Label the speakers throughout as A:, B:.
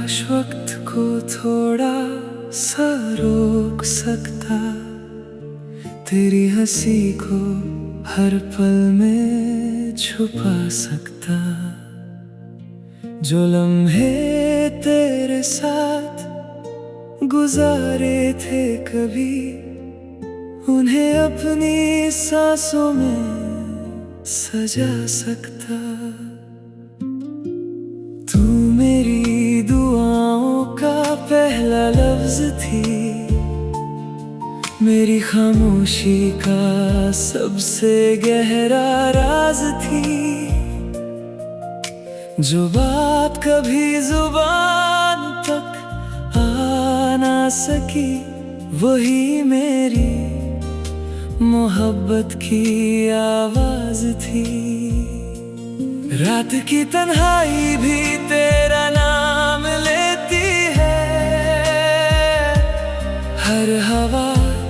A: काश वक्त को थोड़ा सा रोक सकता, तेरी हंसी को हर पल में छुपा सकता। जो लम्हे तेरे साथ गुजारे थे कभी, उन्हें अपनी सांसों में सजा सकता। तू मेरी दुआओं का पहला लफ्ज थी, मेरी खामोशी का सबसे गहरा राज थी। जो बात कभी जुबान तक आ ना सकी, वही मेरी मोहब्बत की आवाज थी। रात की तन्हाई भी तेरा नाम लेती है, हर हवा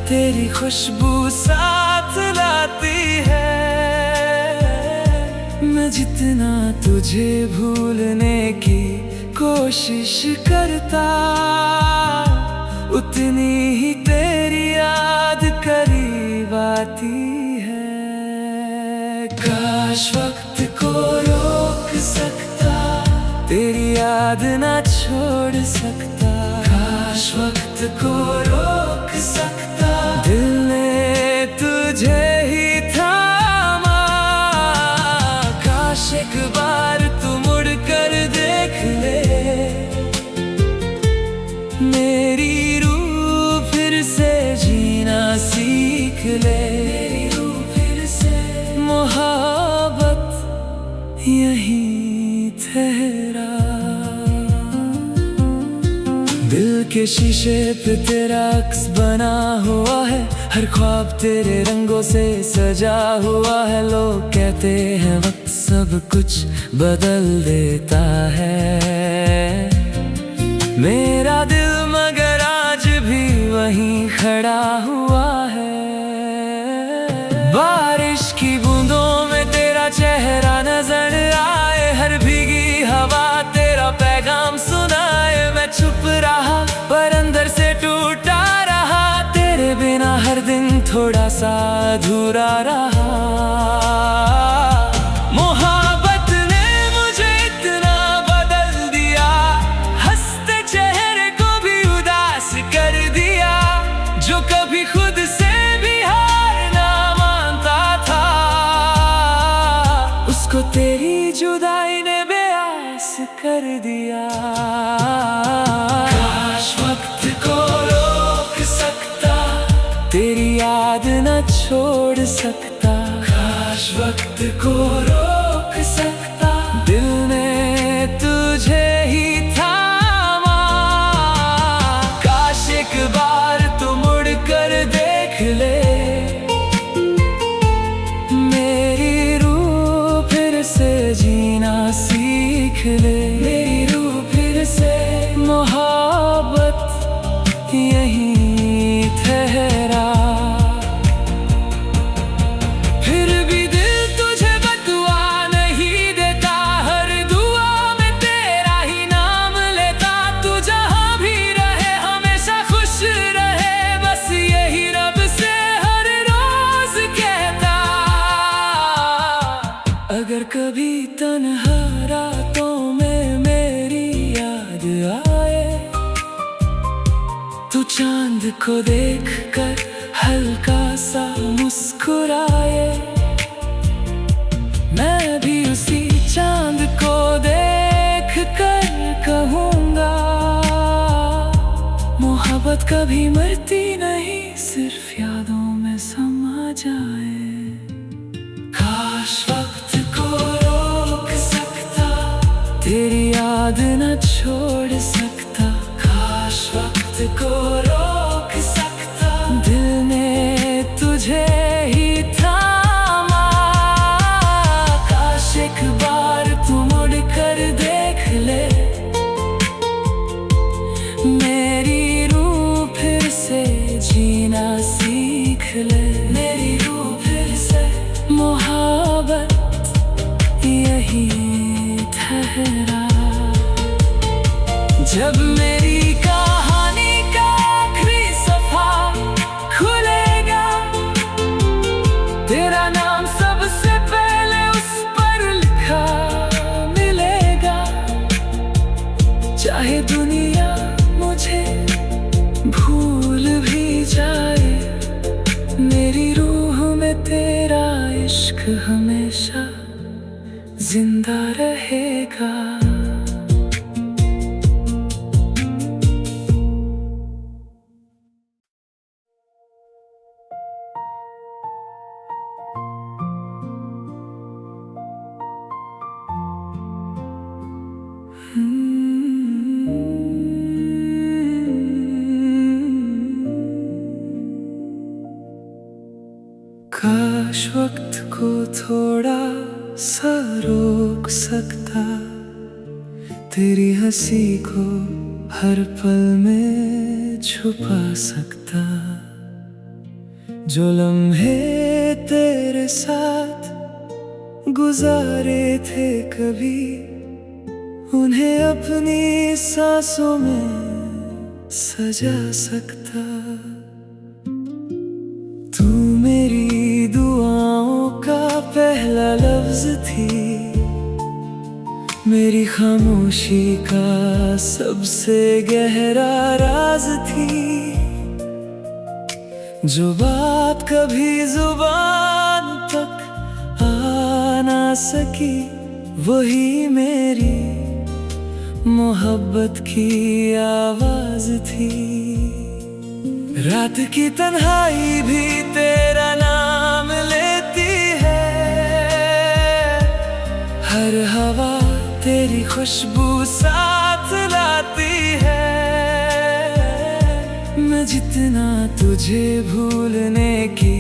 A: तेरी खुशबू साथ लाती है। मैं जितना तुझे भूलने की कोशिश करता, उतनी ही तेरी याद करीब आती है। काश वक्त को रोक सकता, तेरी याद ना छोड़ सकता। काश वक्त को रोक सकता, दिल ने तुझे ही थामा। काश एक बार तू मुड़ कर देख ले, मेरी रूह फिर से जीना सीख ले। मेरी रूह फिर से मोहब्बत यहीं ठहरा। दिल के शीशे पे तेरा अक्स बना हुआ है, हर ख्वाब तेरे रंगों से सजा हुआ है। लोग कहते हैं वक्त सब कुछ बदल देता है, मेरा दिल मगर आज भी वहीं खड़ा हुआ है। बारिश की बूंदों में तेरा चेहरा नजर आए, हर भीगी हवा तेरा पैगाम सुनाए। मैं चुप रहा पर अंदर से टूटा रहा, तेरे बिना हर दिन थोड़ा सा अधूरा रहा। मोहब्बत ने मुझे इतना बदल दिया, हंसते चेहरे को भी उदास कर दिया। जो कभी खुद से भी हार ना मानता था, उसको तेरी जुदाई ने बेआस कर दिया। काश वक्त को रोक सकता, तेरी याद न छोड़ सकता। काश वक्त को रोक सकता, दिल ने तुझे ही थामा। काश एक बार तू मुड़ कर देख ले, मेरी रूह फिर से जीना सीख ले। मेरी रूह फिर से मोहब्बत यहीं ठहरा। फिर भी दिल तुझे बदुआ नहीं देता, हर दुआ में तेरा ही नाम लेता। तू जहाँ भी रहे हमेशा खुश रहे, बस यही रब से हर रोज कहता। अगर कभी तन्हा रातों में मेरी याद आए, तू चांद को देख कर हल्का सा मुस्कुराए। मैं भी उसी चांद को देख कर कहूँगा, मोहब्बत कभी मरती नहीं, सिर्फ यादों में समा जाए। काश वक्त को रोक सकता, तेरी याद न छोड़ सकता। काश वक्त को रोक सकता, दिल ने तुझे ही थामा। काश एक बार तू मुड़ कर देख ले, मेरी रूह फिर से जीना सीख ले। मेरी रूह फिर से मोहब्बत यहीं ठहरा। जब मेरी कहानी का आखिरी सफा खुलेगा, तेरा नाम सबसे पहले उस पर लिखा मिलेगा। चाहे दुनिया मुझे भूल भी जाए, मेरी रूह में तेरा इश्क हमेशा जिंदा रहेगा। काश वक्त को थोड़ा सा रोक सकता, तेरी हंसी को हर पल में छुपा सकता। जो लम्हे तेरे साथ गुजारे थे कभी, उन्हें अपनी सांसों में सजा सकता। तू मेरी दुआओं का पहला लफ्ज थी, मेरी खामोशी का सबसे गहरा राज थी। जो बात कभी जुबान तक आ ना सकी, वही मेरी मोहब्बत की आवाज थी। रात की तन्हाई भी तेरा नाम लेती है, हर हवा तेरी खुशबू साथ लाती है। मैं जितना तुझे भूलने की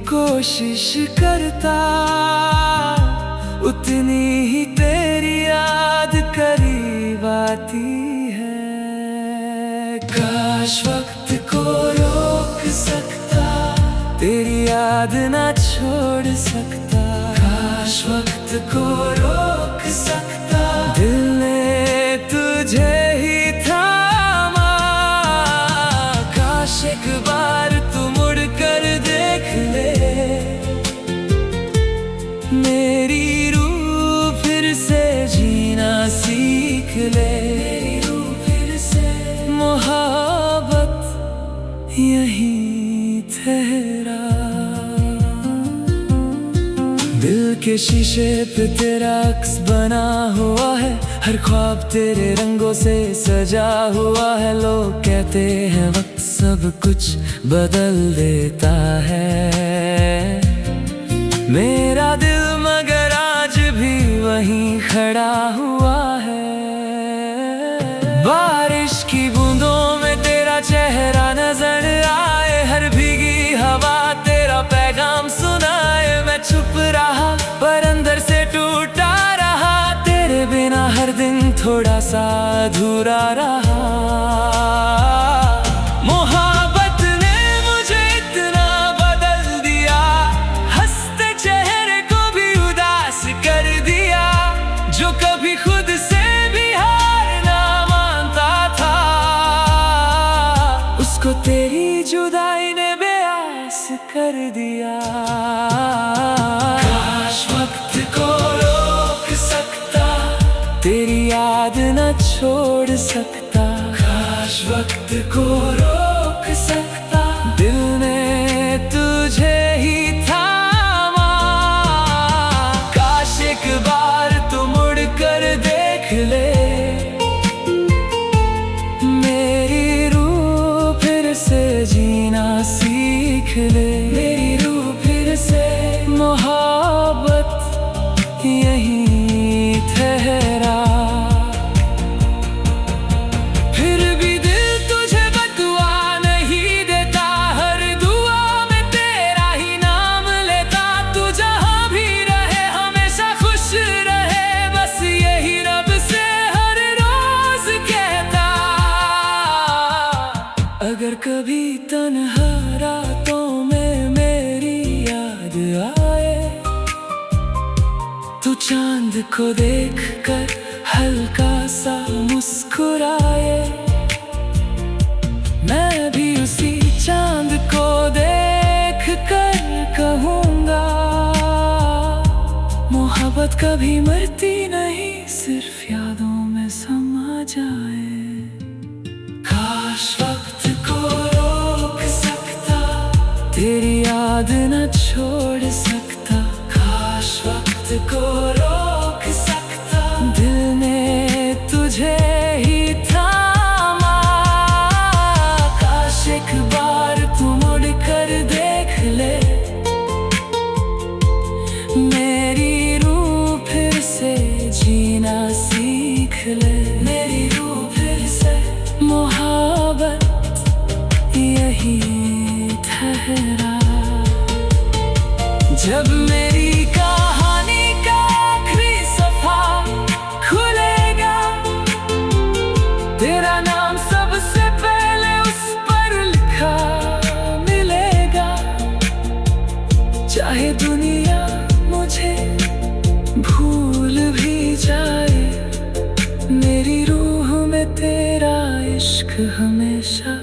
A: कोशिश करता, उतनी ही तेरी याद करीब आती है। काश वक्त को रोक सकता, तेरी याद ना छोड़ सकता। काश वक्त को रोक सकता, दिल ने तुझे ही थामा। काश एक बार तू मुड़ कर देख ले, मेरी रूह फिर से जीना सीख ले। मेरी रूह फिर से मोहब्बत यहीं ठहरा। दिल के शीशे पे तेरा अक्स बना हुआ है, हर ख्वाब तेरे रंगों से सजा हुआ है। लोग कहते हैं वक्त सब कुछ बदल देता है, मेरा दिल मगर आज भी वहीं खड़ा हुआ है। बारिश की बूंदों में तेरा चेहरा नजर आए, हर भीगी हवा तेरा पैगाम सुनाए। मैं चुप रहा पर अंदर से टूटा रहा, तेरे बिना हर दिन थोड़ा सा अधूरा रहा। मोहब्बत ने मुझे इतना बदल दिया, हंसते चेहरे को भी उदास कर दिया। जो कभी खुद से भी हार ना मानता था, उसको तेरी जुदाई ने बेआस कर दिया। काश वक्त को रोक सकता, तेरी याद न छोड़ सकता। काश वक्त को रोक सकता, दिल ने तुझे ही थामा। काश एक बार तू मुड़ कर देख ले, मेरी रूह फिर से जीना सीख ले। मेरी रूह फिर से मोहब्बत यहीं ठहरा। फिर भी दिल तुझे बदुआ नहीं देता, हर दुआ में तेरा ही नाम लेता। तू जहाँ भी रहे हमेशा खुश रहे, बस यही रब से हर रोज कहता। अगर कभी तन्हा रातों में मेरी याद आए, तो चांद को देख कर हल्का सा मुस्कुराए। मैं भी उसी चांद को देख कर कहूँगा, मोहब्बत कभी मरती नहीं, सिर्फ यादों में समा जाए। काश वक्त को रोक सकता, तेरी याद न छोड़ सकता। काश वक्त को रोक सकता, दिल ने तुझे ही थामा। काश एक बार तू मुड़ कर देख ले, मेरी रूह फिर से जीना सीख ले। मेरी रूह फिर से, मोहब्बत यही ठहरा। जब मेरी कहानी का आखिरी सफा खुलेगा, तेरा नाम सबसे पहले उस पर लिखा मिलेगा। चाहे दुनिया मुझे भूल भी जाए, मेरी रूह में तेरा इश्क हमेशा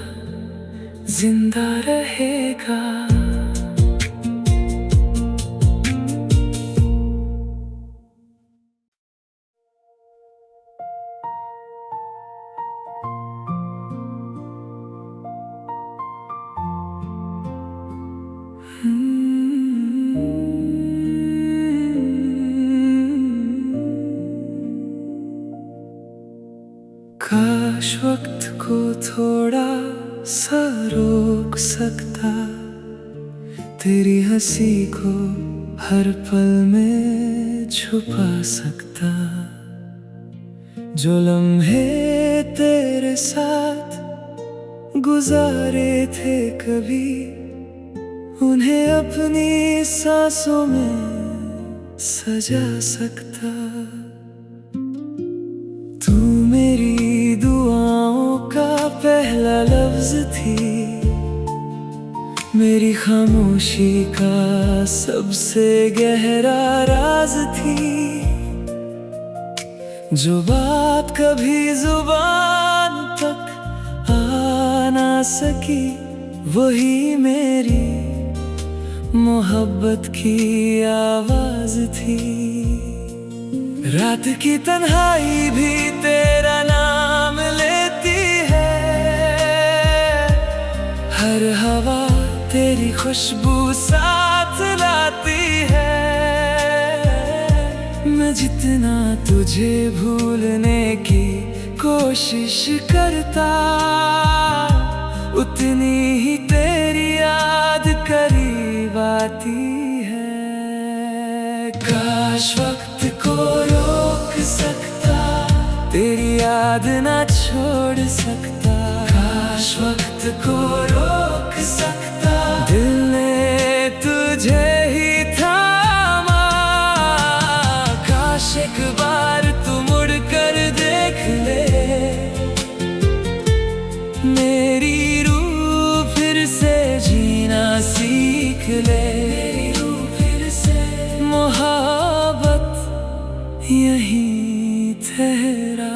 A: जिंदा रहेगा। काश वक्त को थोड़ा सा रोक सकता, तेरी हंसी को हर पल में छुपा सकता। जो लम्हे तेरे साथ गुजारे थे कभी, उन्हें अपनी सांसों में सजा सकता। तू मेरी दुआओं का पहला लफ्ज थी, मेरी खामोशी का सबसे गहरा राज थी। जो बात कभी जुबान तक आ ना सकी, वही मेरी मोहब्बत की आवाज थी। रात की तन्हाई भी तेरा नाम लेती है, हर हवा तेरी खुशबू साथ लाती है। मैं जितना तुझे भूलने की कोशिश करता, उतनी ही तेरी याद करीब आती है। काश वक्त को रोक सकता, तेरी याद ना छोड़ सकता। काश वक्त को रोक सकता, दिल ने तुझे ही थामा। काश एक बार तू मुड़ कर देख ले, मेरी रूह फिर से जीना सीख ले। मेरी रूह फिर से, मोहब्बत यहीं ठहरा।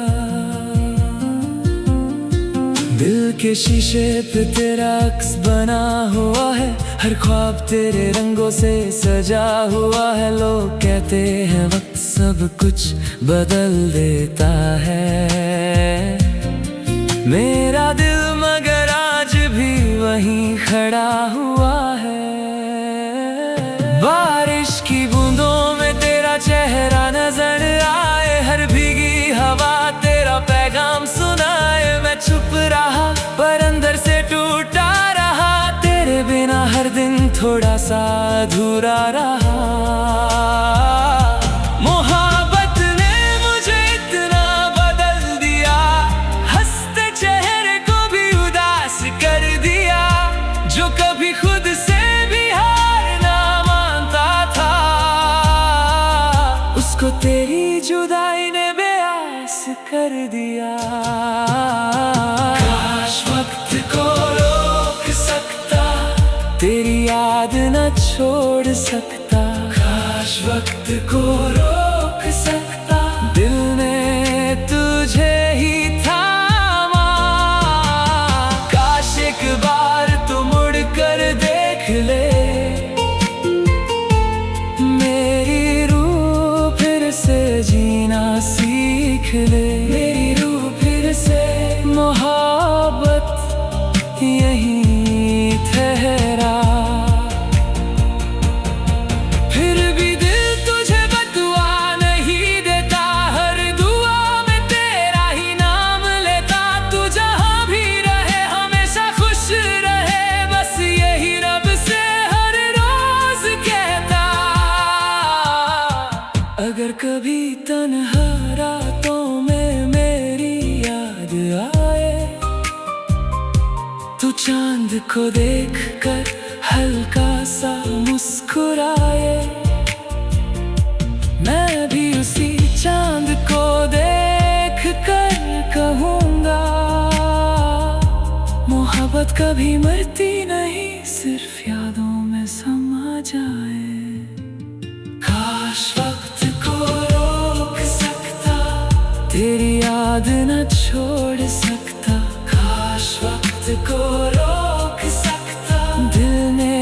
A: दिल के शीशे पे तेरा अक्स बना हुआ है, हर ख्वाब तेरे रंगों से सजा हुआ है। लोग कहते हैं वक्त सब कुछ बदल देता है, मेरा दिल मगर आज भी वहीं खड़ा हुआ है। बारिश की बूंदों में तेरा चेहरा नजर आए, हर भीगी हवा तेरा पैगाम सुनाए। मैं चुप रहा पर अंदर से टूटा रहा, तेरे बिना हर दिन थोड़ा सा अधूरा रहा। मोहब्बत ने मुझे इतना बदल दिया, हंसते चेहरे को भी उदास कर दिया। जो कभी खुद से भी हार ना मानता था, उसको तेरी जुदाई ने बेआस कर दिया। काश वक्त को रोक सकता, तेरी याद न छोड़ सकता। काश वक्त को रोक सकता, दिल ने निकले। मेरी रूह फिर से मोहब्बत यहीं ठहरा। फिर भी दिल तुझे बदुआ नहीं देता, हर दुआ में तेरा ही नाम लेता। तू जहाँ भी रहे हमेशा खुश रहे, बस यही रब से हर रोज कहता। अगर कभी तन्हा रातों में मेरी याद आए, तू चांद को देख कर हल्का सा मुस्कुराए। मैं भी उसी चांद को देख कर कहूँगा, मोहब्बत कभी मरती नहीं, सिर्फ यादों में समा जाए। काश वक्त को रोक सकता, तेरी याद न छोड़ सकता। काश वक्त को रोक सकता, दिल ने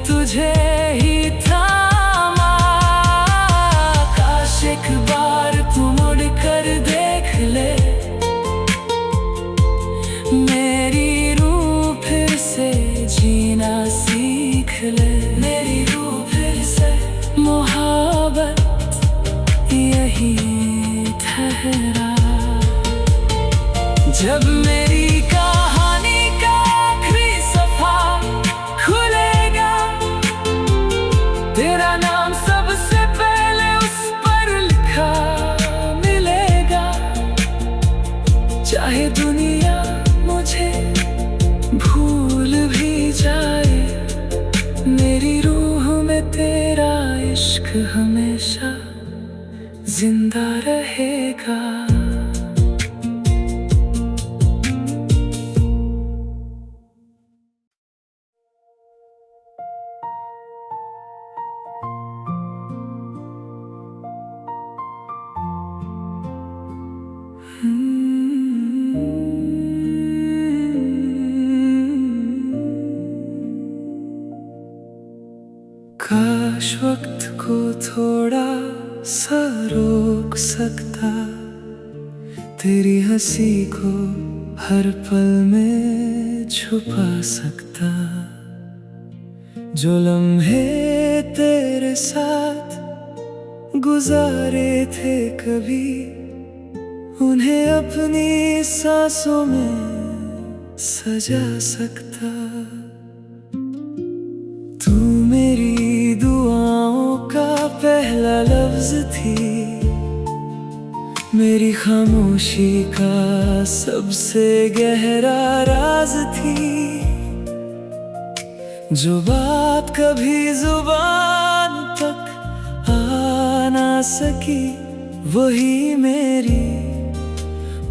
A: तुझे ही थामा। काश एक बार तू मुड़ कर देख ले, मेरी रूह फिर से जीना सीख ले। मेरी रूह फिर से मोहब्बत यहीं ठहरा। जब मेरी कहानी का आखिरी सफा खुलेगा, तेरा नाम सबसे पहले उस पर लिखा मिलेगा। चाहे दुनिया मुझे भूल भी जाए, मेरी रूह में तेरा इश्क हमेशा जिंदा रहेगा। काश वक्त को थोड़ा सा रोक सकता, तेरी हंसी को हर पल में छुपा सकता। जो लम्हे तेरे साथ गुजारे थे कभी, उन्हें अपनी सांसों में सजा सकता। तू मेरी दुआओं का पहला लफ्ज थी, मेरी खामोशी का सबसे गहरा राज थी। जो बात कभी जुबान तक आ ना सकी, वही मेरी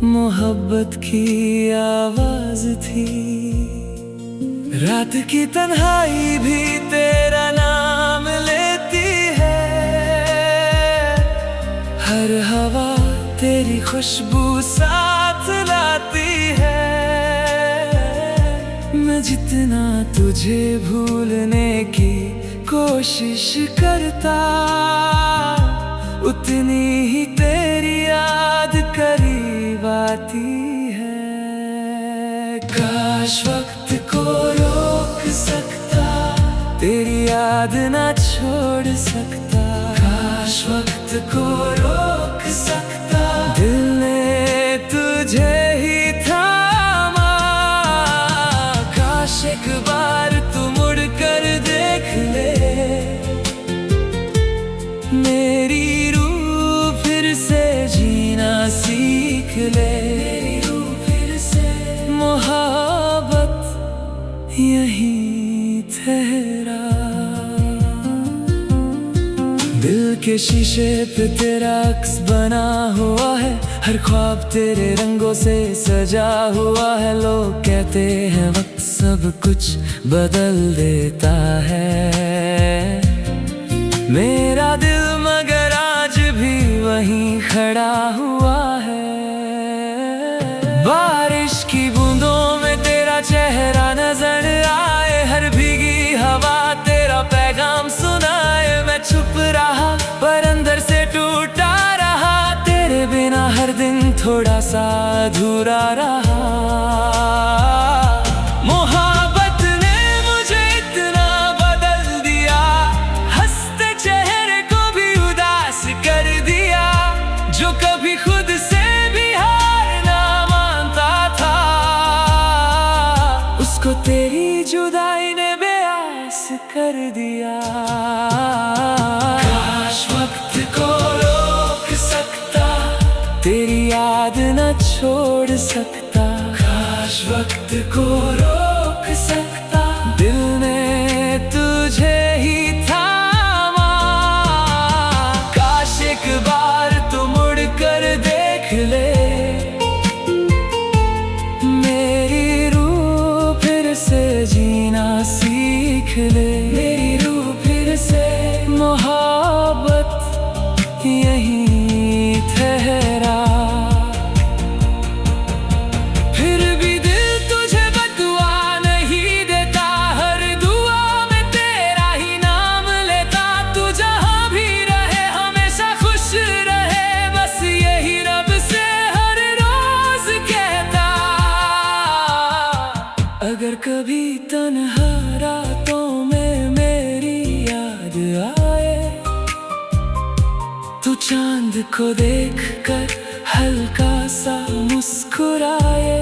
A: मोहब्बत की आवाज थी। रात की तन्हाई भी तेरा नाम लेती है, हर हवा तेरी खुशबू साथ लाती है। मैं जितना तुझे भूलने की कोशिश करता, उतनी ही तेरी याद करीब आती है। काश वक्त को रोक सकता, तेरी याद ना छोड़ सकता। काश वक्त को रोक सकता, दिल ने तुझे ही थामा। काश एक बार तू मुड़ कर देख ले, मेरी रूह फिर से जीना सीख ले। मेरी रूह फिर से मोहब्बत यहीं ठहरा। दिल के शीशे पे तेरा अक्स बना हुआ है, हर ख्वाब तेरे रंगों से सजा हुआ है। लोग कहते हैं वक्त सब कुछ बदल देता है, मेरा दिल मगर आज भी वहीं खड़ा हुआ है। बारिश की बूंदों में तेरा चेहरा नजर आए, हर भीगी हवा तेरा पैगाम सुनाए। मैं छुप रहा पर अंदर से टूटा रहा, तेरे बिना हर दिन थोड़ा सा अधूरा रहा। मोहब्बत ने मुझे इतना बदल दिया, हंसते चेहरे को भी उदास कर दिया। जो कभी खुद से भी हार ना मानता था, उसको तेरी जुदाई ने बेआस कर दिया। काश वक्त को रोक सकता, तेरी याद न छोड़ सकता। काश वक्त को रोक सकता, दिल ने तुझे ही थामा। काश एक बार तू मुड़ कर देख ले, मेरी रूह फिर से जीना सीख ले। मेरी रूह फिर से, मोहब्बत यहीं ठहरा। फिर भी दिल तुझे बदुआ नहीं देता, हर दुआ में तेरा ही नाम लेता। तू जहाँ भी रहे हमेशा खुश रहे, बस यही रब से हर रोज कहता। अगर कभी तन्हा रातों में मेरी याद आए, तू चांद को देख कर हल्का सा मुस्कुराए।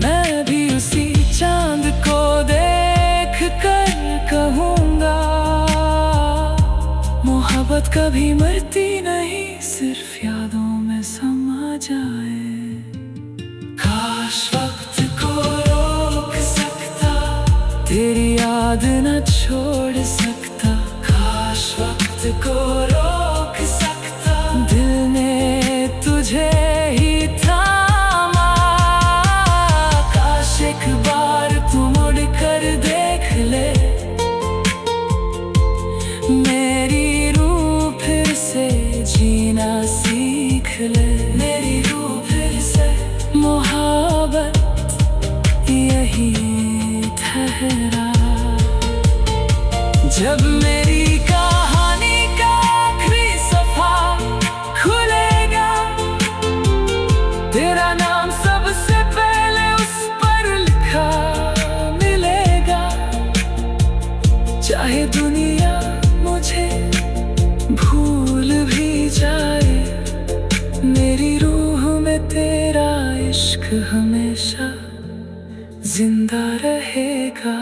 A: मैं भी उसी चांद को देख कर कहूँगा, मोहब्बत कभी मरती नहीं, सिर्फ यादों में समा जाए। काश वक्त को रोक सकता, तेरी याद न छोड़ सकता। काश वक्त को रोक सकता, दिल ने तुझे ही थामा। काश एक बार तू मुड़ कर देख ले, मेरी रूह फिर से जीना सीख ले। मेरी रूह फिर से, मोहब्बत यहीं ठहरा। जब मेरी कहानी का आखिरी सफा खुलेगा, तेरा नाम सबसे पहले उस पर लिखा मिलेगा। चाहे दुनिया मुझे भूल भी जाए, मेरी रूह में तेरा इश्क हमेशा जिंदा रहेगा।